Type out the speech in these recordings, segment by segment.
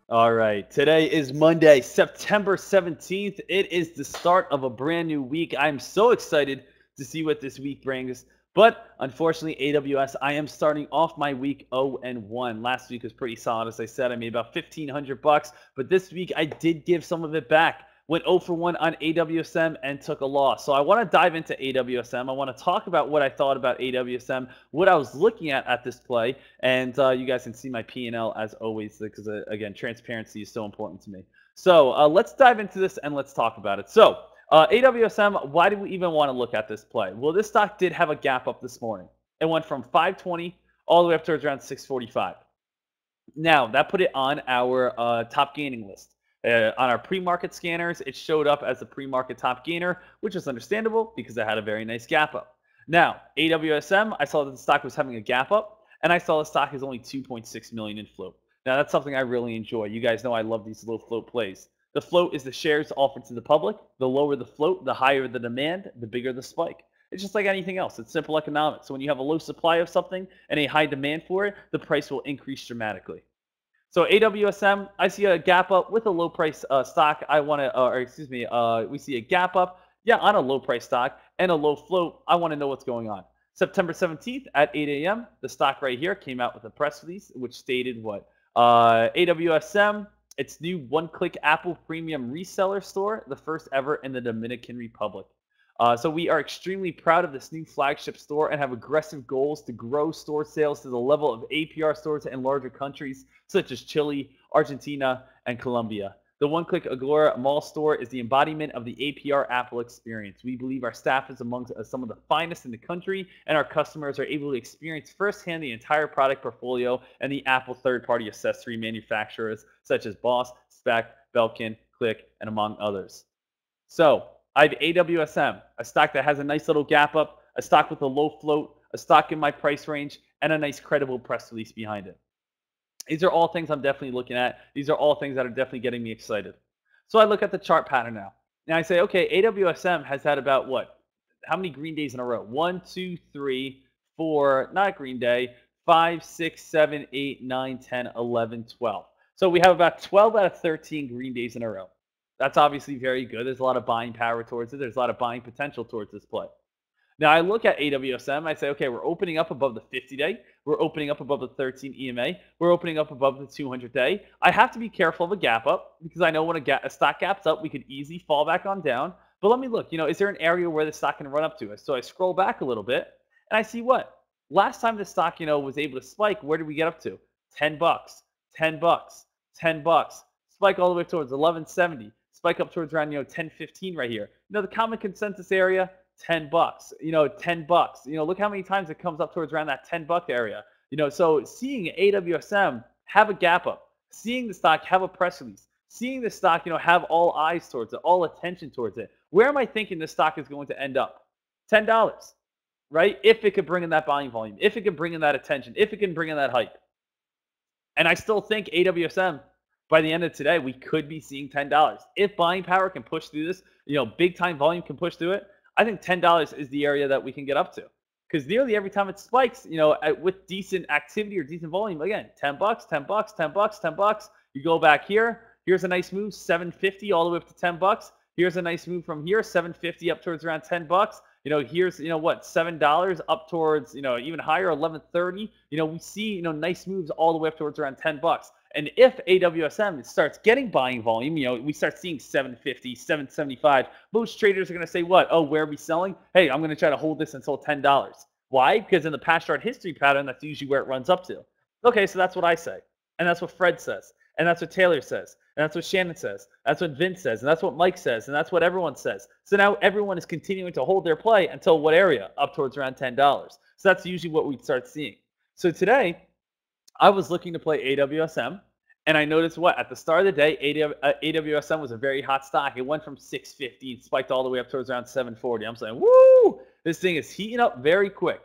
All right. Today is Monday, September 17th. It is the start of a brand new week. I'm so excited to see what this week brings. But unfortunately, AWS, I am starting off my week 0-1. Last week was pretty solid. As I said, I made about 1,500 bucks, but this week I did give some of it back. Went 0 for 1 on AWSM and took a loss. So I want to dive into AWSM. I want to talk about what I thought about AWSM, what I was looking at this play, and you guys can see my P&L as always because, again, transparency is so important to me. So let's dive into this and let's talk about it. So AWSM, why do we even want to look at this play? Well, this stock did have a gap up this morning. It went from 520 all the way up towards around 645. Now, that put it on our top gaining list. On our pre-market scanners, it showed up as a pre-market top gainer, which is understandable because it had a very nice gap up. Now, AWSM, I saw that the stock was having a gap up, and I saw the stock is only 2.6 million in float. Now, that's something I really enjoy. You guys know I love these low float plays. The float is the shares offered to the public. The lower the float, the higher the demand, the bigger the spike. It's just like anything else. It's simple economics. So when you have a low supply of something and a high demand for it, the price will increase dramatically. So AWSM, I see a gap up with a low price stock. I want to, or excuse me, we see a gap up, yeah, on a low price stock and a low float. I want to know what's going on. September 17th at 8 a.m., the stock right here came out with a press release which stated what? AWSM, its new one-click Apple Premium reseller store, the first ever in the Dominican Republic. So we are extremely proud of this new flagship store and have aggressive goals to grow store sales to the level of APR stores in larger countries such as Chile, Argentina, and Colombia. The one-click Agora Mall store is the embodiment of the APR Apple experience. We believe our staff is among some of the finest in the country, and our customers are able to experience firsthand the entire product portfolio and the Apple third-party accessory manufacturers such as Boss, Spec, Belkin, Click, and among others. So, I have AWSM, a stock that has a nice little gap up, a stock with a low float, a stock in my price range, and a nice credible press release behind it. These are all things I'm definitely looking at. These are all things that are definitely getting me excited. So I look at the chart pattern now. And I say, okay, AWSM has had about what? How many green days in a row? 1, 2, 3, 4, not green day, 5, 6, 7, 8, 9, 10, 11, 12. So we have about 12 out of 13 green days in a row. That's obviously very good. There's a lot of buying power towards it. There's a lot of buying potential towards this play. Now, I look at AWSM. I say, okay, we're opening up above the 50-day. We're opening up above the 13 EMA. We're opening up above the 200-day. I have to be careful of a gap up because I know when a stock gaps up, we could easily fall back on down. But let me look. Is there an area where the stock can run up to? So I scroll back a little bit, and I see what? Last time the stock, was able to spike, where did we get up to? 10 bucks, 10 bucks, 10 bucks. Spike all the way towards 11.70. Spike up towards around 10.15 right here. The common consensus area, 10 bucks. 10 bucks. Look how many times it comes up towards around that 10 buck area. So seeing AWSM have a gap up, seeing the stock have a press release, seeing the stock have all eyes towards it, all attention towards it. Where am I thinking this stock is going to end up? $10, right? If it could bring in that buying volume, if it can bring in that attention, if it can bring in that hype. And I still think AWSM, by the end of today, we could be seeing $10. If buying power can push through this, big time volume can push through it, I think $10 is the area that we can get up to. Because nearly every time it spikes, with decent activity or decent volume, again, 10 bucks, 10 bucks, 10 bucks, 10 bucks. You go back here, here's a nice move, 750 all the way up to 10 bucks. Here's a nice move from here, 750 up towards around 10 bucks. Here's, what, $7 up towards, even higher, 11.30. We see, nice moves all the way up towards around 10 bucks. And if AWSM starts getting buying volume, we start seeing 750, 775, most traders are going to say what? Oh, where are we selling? Hey, I'm going to try to hold this until $10. Why? Because in the past chart history pattern, that's usually where it runs up to. Okay, so that's what I say. And that's what Fred says. And that's what Taylor says. And that's what Shannon says. That's what Vince says. And that's what Mike says. And that's what everyone says. So now everyone is continuing to hold their play until what area? Up towards around $10. So that's usually what we start seeing. So today, I was looking to play AWSM, and I noticed what? At the start of the day, AWSM was a very hot stock. It went from 650 and spiked all the way up towards around 740. I'm saying, woo! This thing is heating up very quick.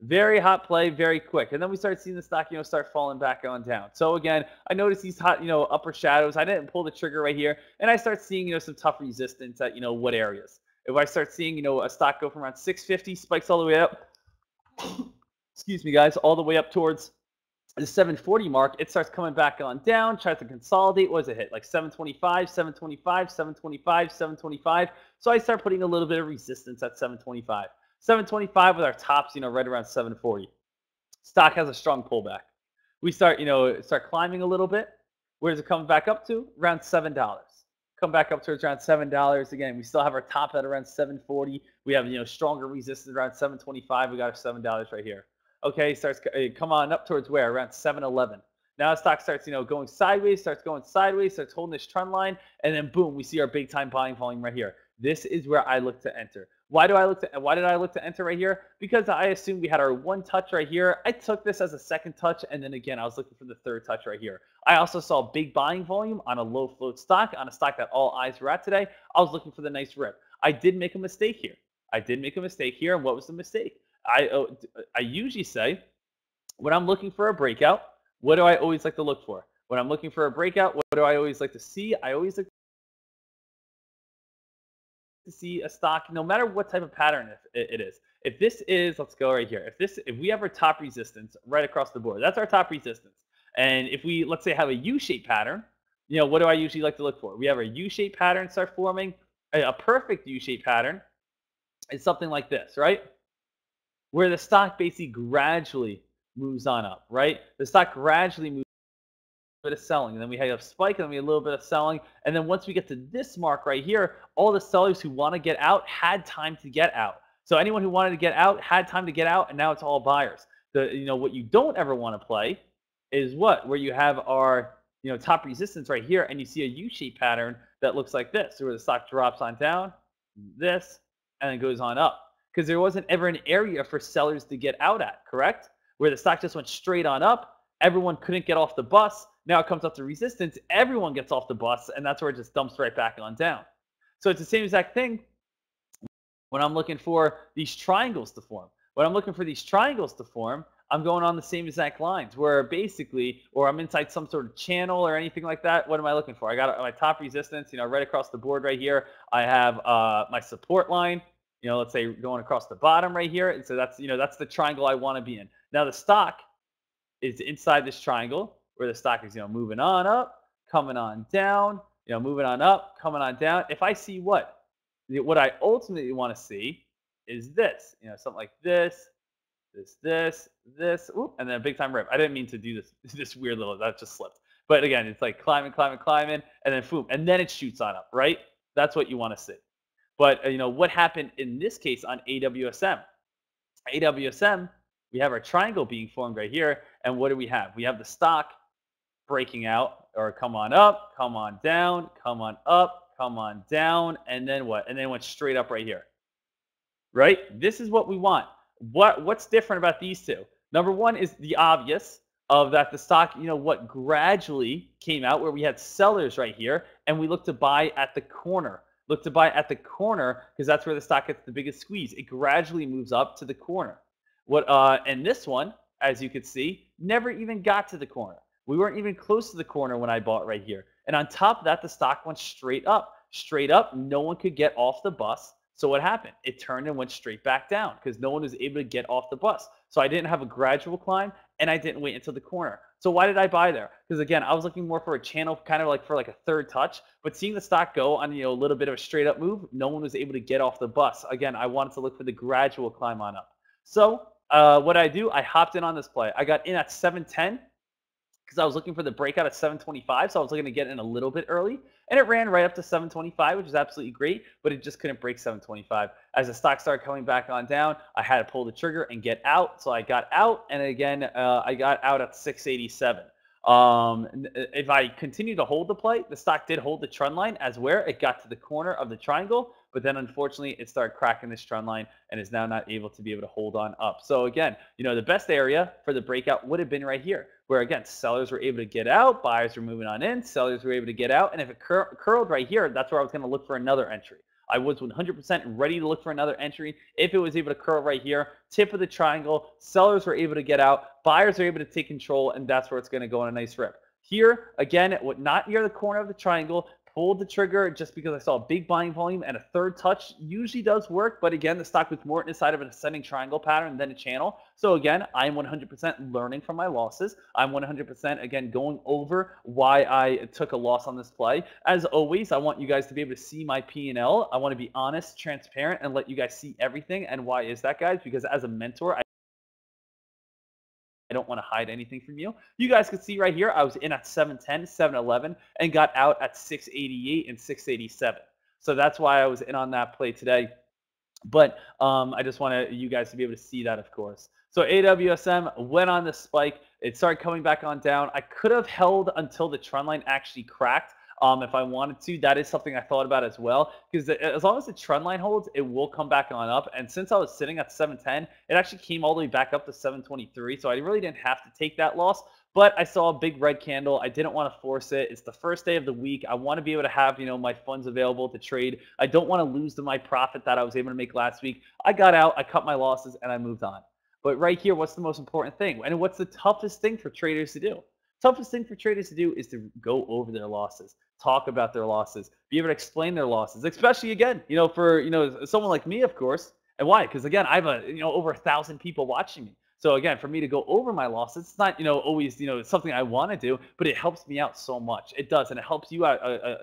Very hot play, very quick. And then we started seeing the stock, start falling back on down. So again, I noticed these hot, upper shadows. I didn't pull the trigger right here. And I start seeing, some tough resistance at, what areas. If I start seeing, a stock go from around 650, spikes all the way up, excuse me, guys, all the way up towards the 740 mark, it starts coming back on down, tries to consolidate. What does it hit? Like 725, 725, 725, 725. So I start putting a little bit of resistance at 725. 725 with our tops, right around 740. Stock has a strong pullback. We start, start climbing a little bit. Where does it come back up to? Around $7. Come back up towards around $7 again. We still have our top at around 740. We have stronger resistance around 725. We got our $7 right here. Okay, starts come on up towards where? Around 711. Now the stock starts going sideways, starts holding this trend line, and then boom, we see our big time buying volume right here. This is where I look to enter. Why did I look to enter right here? Because I assumed we had our one touch right here. I took this as a second touch, and then again, I was looking for the third touch right here. I also saw big buying volume on a low float stock, on a stock that all eyes were at today. I was looking for the nice rip. I did make a mistake here. And what was the mistake? I usually say, when I'm looking for a breakout, what do I always like to look for? When I'm looking for a breakout, what do I always like to see? I always like to see a stock, no matter what type of pattern it is. If this is, let's go right here. If we have our top resistance right across the board, that's our top resistance. And if we, let's say, have a U-shaped pattern, what do I usually like to look for? We have a U-shaped pattern start forming. A perfect U-shaped pattern is something like this, right? Where the stock basically gradually moves on up, right? The stock gradually moves bit of selling, and then we have a spike, and then we have a little bit of selling, and then once we get to this mark right here, all the sellers who want to get out had time to get out. So anyone who wanted to get out had time to get out, and now it's all buyers. What you don't ever want to play is where you have our top resistance right here, and you see a U-shaped pattern that looks like this, where the stock drops on down, this, and then goes on up, because there wasn't ever an area for sellers to get out at, correct? Where the stock just went straight on up, everyone couldn't get off the bus. Now it comes up to resistance, everyone gets off the bus, and that's where it just dumps right back on down. So it's the same exact thing when I'm looking for these triangles to form. When I'm looking for these triangles to form, I'm going on the same exact lines where basically, or I'm inside some sort of channel or anything like that. What am I looking for? I got my top resistance, right across the board right here. I have my support line, let's say going across the bottom right here. And so that's, that's the triangle I want to be in. Now the stock is inside this triangle where the stock is, moving on up, coming on down, moving on up, coming on down. If I see what I ultimately want to see is this, something like this, ooh, and then a big time rip. I didn't mean to do this weird little, that just slipped. But again, it's like climbing, and then boom, and then it shoots on up, right? That's what you want to see. But what happened in this case on AWSM? AWSM, we have our triangle being formed right here, and what do we have? We have the stock breaking out, or come on up, come on down, come on up, come on down, and then what? And then went straight up right here, right? This is what we want. What's different about these two? Number one is the obvious of that the stock, gradually came out where we had sellers right here, and we look to buy at the corner. Look to buy at the corner because that's where the stock gets the biggest squeeze. It gradually moves up to the corner. And this one, as you can see, never even got to the corner. We weren't even close to the corner when I bought right here. And on top of that, the stock went straight up. Straight up, no one could get off the bus. So what happened? It turned and went straight back down because no one was able to get off the bus. So I didn't have a gradual climb, and I didn't wait until the corner. So why did I buy there? Because again, I was looking more for a channel, kind of like for like a third touch. But seeing the stock go on a little bit of a straight up move, no one was able to get off the bus. Again, I wanted to look for the gradual climb on up. So what I do, I hopped in on this play. I got in at 710. Because I was looking for the breakout at 725, so I was looking to get in a little bit early, and it ran right up to 725, which is absolutely great, but it just couldn't break 725. As the stock started coming back on down, I had to pull the trigger and get out, so I got out, and again, I got out at 687. If I continue to hold the play, the stock did hold the trend line as where it got to the corner of the triangle, but then unfortunately it started cracking this trend line and is now not able to be able to hold on up. So again, the best area for the breakout would have been right here, where again, sellers were able to get out, buyers were moving on in, sellers were able to get out, and if it curled right here, that's where I was going to look for another entry. I was 100% ready to look for another entry. If it was able to curl right here, tip of the triangle, sellers were able to get out, buyers are able to take control, and that's where it's going to go on a nice rip. Here, again, not near the corner of the triangle, pulled the trigger just because I saw a big buying volume, and a third touch usually does work. But again, the stock was more inside of an ascending triangle pattern than a channel. So again, I'm 100% learning from my losses. I'm 100% again going over why I took a loss on this play. As always, I want you guys to be able to see my P&L. I want to be honest, transparent, and let you guys see everything. And why is that, guys? Because as a mentor, I don't want to hide anything from you. You guys can see right here, I was in at 710, 711, and got out at 688 and 687. So that's why I was in on that play today. But I just want you guys to be able to see that, of course. So AWSM went on the spike. It started coming back on down. I could have held until the trend line actually cracked. If I wanted to. That is something I thought about as well, because as long as the trend line holds, it will come back on up. And since I was sitting at 710, it actually came all the way back up to 723. So I really didn't have to take that loss. But I saw a big red candle. I didn't want to force it. It's the first day of the week. I want to be able to have, my funds available to trade. I don't want to lose my profit that I was able to make last week. I got out, I cut my losses, and I moved on. But right here, what's the most important thing? And what's the toughest thing for traders to do? Toughest thing for traders to do is to go over their losses, talk about their losses, be able to explain their losses, especially again, for someone like me, of course. And why? Because again, I have over 1,000 people watching me. So again, for me to go over my losses, it's not always something I want to do, but it helps me out so much. It does, and it helps you out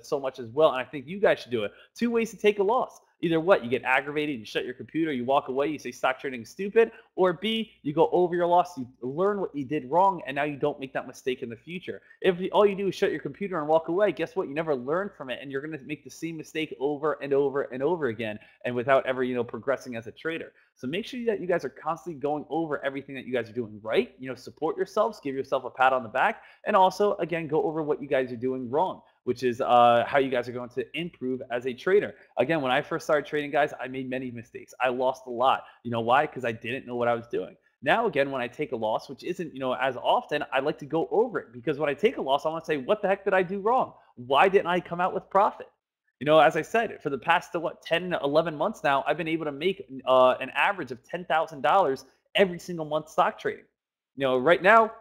so much as well. And I think you guys should do it. 2 ways to take a loss. Either what, you get aggravated, you shut your computer, you walk away, you say stock trading is stupid, or B, you go over your loss, you learn what you did wrong, and now you don't make that mistake in the future. If all you do is shut your computer and walk away, guess what? You never learn from it, and you're going to make the same mistake over and over and over again, and without ever, progressing as a trader. So make sure that you guys are constantly going over everything that you guys are doing right. Support yourselves, give yourself a pat on the back, and also, again, go over what you guys are doing wrong, which is how you guys are going to improve as a trader. Again, when I first started trading, guys, I made many mistakes. I lost a lot. You know why? Because I didn't know what I was doing. Now, again, when I take a loss, which isn't, as often, I like to go over it, because when I take a loss, I want to say, what the heck did I do wrong? Why didn't I come out with profit? As I said, for the past 10, 11 months now, I've been able to make an average of $10,000 every single month stock trading. Right now,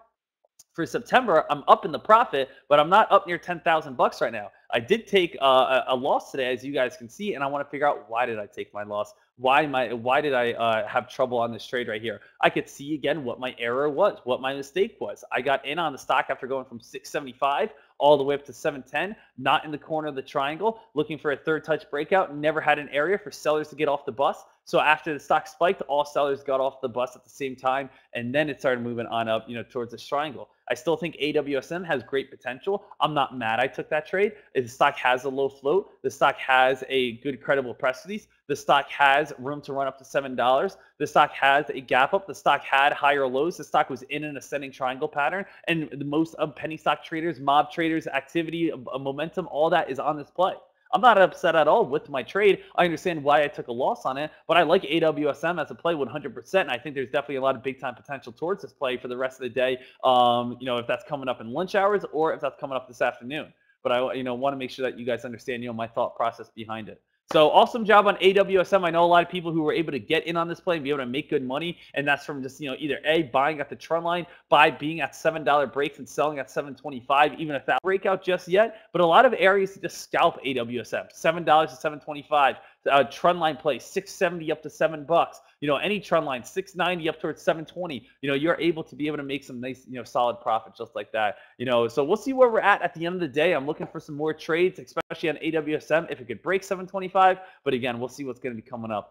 for September, I'm up in the profit, but I'm not up near 10,000 bucks right now. I did take a loss today, as you guys can see, and I want to figure out, why did I take my loss? Why did I have trouble on this trade right here? I could see again what my error was, what my mistake was. I got in on the stock after going from 675 all the way up to 710, not in the corner of the triangle, looking for a third touch breakout. Never had an area for sellers to get off the bus. So after the stock spiked, all sellers got off the bus at the same time, and then it started moving on up, towards this triangle. I still think AWSM has great potential. I'm not mad I took that trade. The stock has a low float. The stock has a good credible press release. The stock has room to run up to $7. The stock has a gap up. The stock had higher lows. The stock was in an ascending triangle pattern. And the most of penny stock traders, mob traders, activity, momentum, all that is on this play. I'm not upset at all with my trade. I understand why I took a loss on it, but I like AWSM as a play 100%. And I think there's definitely a lot of big time potential towards this play for the rest of the day. If that's coming up in lunch hours or if that's coming up this afternoon. But I, want to make sure that you guys understand, my thought process behind it. So awesome job on AWSM. I know a lot of people who were able to get in on this play and be able to make good money, and that's from just either A, buying at the trend line, by being at $7 breaks and selling at 725, even if that breakout just yet. But a lot of areas to just scalp AWSM. $7 to 725. Trend line play 670 up to $7. Any trend line 690 up towards 720. You're able to be able to make some nice solid profit just like that. So we'll see where we're at the end of the day. I'm looking for some more trades, especially on AWSM, if it could break 725. But again, we'll see what's going to be coming up.